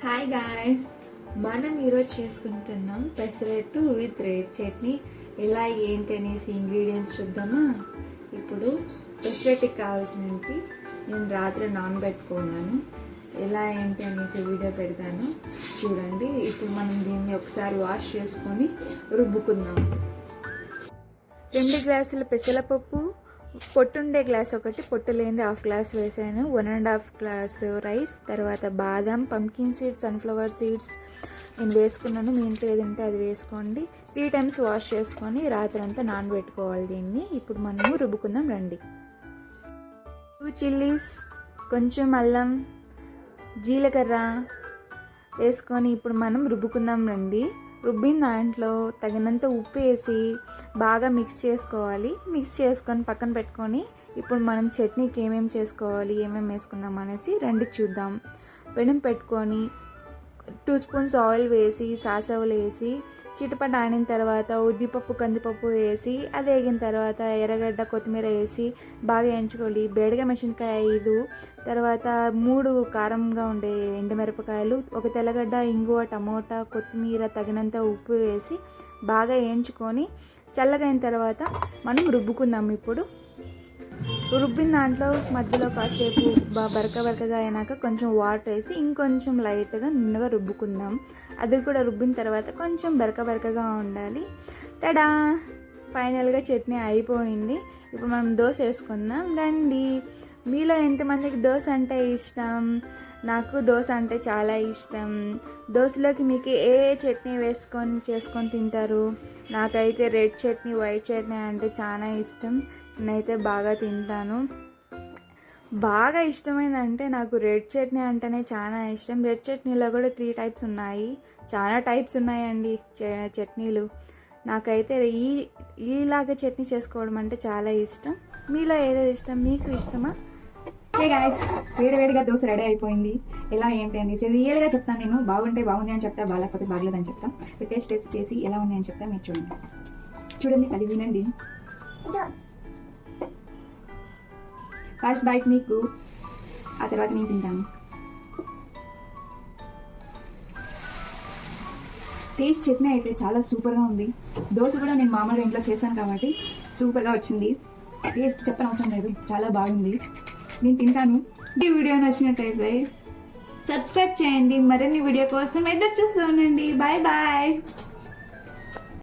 Hi guys, మనం ఈరోజు చేసుకుంటున్నాం పెసరట్టు విత్ రెడ్ చట్నీ. ఎలా ఏంటి అనేసి ఇంగ్రీడియంట్స్ చూద్దామా. ఇప్పుడు పెసరట్టుకి కావాల్సినవి నేను రాత్రి నానబెట్టుకున్నాను. ఎలా ఏంటి అనేసి వీడియో పెడతాను చూడండి. ఇప్పుడు మనం దీన్ని ఒకసారి వాష్ చేసుకొని రుబ్బుకుందాం. 2 గ్లాసుల పెసరపప్పు, పొట్టుండే గ్లాస్ ఒకటి, పొట్టు లేనిది 1/2 గ్లాస్ వేసాను. 1.5 గ్లాస్ రైస్, తర్వాత బాదం, పంకిన్ సీడ్స్, సన్ఫ్లవర్ సీడ్స్ నేను వేసుకున్నాను. మీ ఇంట్లో ఏది ఉంటే అది వేసుకోండి. 3 టైమ్స్ వాష్ చేసుకొని రాత్రి అంతా నానబెట్టుకోవాలి దీన్ని. ఇప్పుడు మనము రుబ్బుకుందాం రండి. 2 చిల్లీస్, కొంచెం అల్లం, జీలకర్ర వేసుకొని ఇప్పుడు మనం రుబ్బుకుందాం రండి. రుబ్బిన దాంట్లో తగినంత ఉప్పు వేసి బాగా మిక్స్ చేసుకోవాలి. మిక్స్ చేసుకొని పక్కన పెట్టుకొని ఇప్పుడు మనం చట్నీకి ఏమేమి చేసుకోవాలి, ఏమేమి వేసుకుందాం అనేసి రండి చూద్దాం. పెనం పెట్టుకొని 2 స్పూన్స్ ఆయిల్ వేసి సాసవులు వేసి చిటపట ఆడిన తర్వాత ఉద్దిపప్పు, కందిపప్పు వేసి అది వేగిన తర్వాత ఎర్రగడ్డ, కొత్తిమీర వేసి బాగా ఎంచుకోవాలి. బేడగా మెషిన్కాయ 5, తర్వాత 3 కారంగా ఉండే ఎండుమిరపకాయలు, 1 తెల్లగడ్డ, ఇంగువ, టమోటా, కొత్తిమీర, తగినంత ఉప్పు వేసి బాగా వేయించుకొని చల్లగా అయిన తర్వాత మనం రుబ్బుకుందాం. ఇప్పుడు రుబ్బిన దాంట్లో మధ్యలో కాసేపు బరకగా అయినాక కొంచెం వాటర్ వేసి ఇంకొంచెం లైట్గా నిండుగా రుబ్బుకుందాం. అది కూడా రుబ్బిన తర్వాత కొంచెం బరకగా ఉండాలి. టడా, ఫైనల్గా చట్నీ అయిపోయింది. ఇప్పుడు మనం దోశ వేసుకుందాం రండి. మీలో ఎంతమందికి దోశ అంటే ఇష్టం? నాకు దోశ అంటే చాలా ఇష్టం. దోశలోకి మీకు ఏ చట్నీ చేసుకొని తింటారు? నాకైతే రెడ్ చట్నీ, వైట్ చట్నీ అంటే చాలా ఇష్టం. నేనైతే బాగా తింటాను. బాగా ఇష్టమైందంటే నాకు రెడ్ చట్నీ అంటేనే చాలా ఇష్టం. రెడ్ చట్నీలో కూడా 3 టైప్స్ ఉన్నాయి. చాలా టైప్స్ ఉన్నాయండి చట్నీలు. నాకైతే ఈలాగా చట్నీ చేసుకోవడం అంటే చాలా ఇష్టం. మీలో ఏదేది ఇష్టం? మీకు ఇష్టమా? హే గాయస్, వేడివేడిగా దోశ రెడీ అయిపోయింది. ఎలా ఏంటి అనేసి రియల్గా చెప్తాను. నేను బాగుంటే బాగుంది అని చెప్తా, బాగాలేకపోతే బాగలేదని చెప్తా. టేస్ట్ చేసి ఎలా ఉంది అని చెప్తా. మీరు చూడండి, అది వినండి. ఫస్ట్ బైట్ మీకు, ఆ తర్వాత నేను తింటాను. టేస్ట్ చట్నీ అయితే చాలా సూపర్గా ఉంది. దోశ కూడా నేను మామూలుగా ఇంట్లో చేశాను కాబట్టి సూపర్గా వచ్చింది. టేస్ట్ చెప్పనవసరం లేదు, చాలా బాగుంది. నేను తింటాను. ఈ వీడియో నచ్చినట్టయితే సబ్స్క్రైబ్ చేయండి. మరిన్ని వీడియో కోసం ఎదురు చూస్తూ ఉండండి. Bye bye.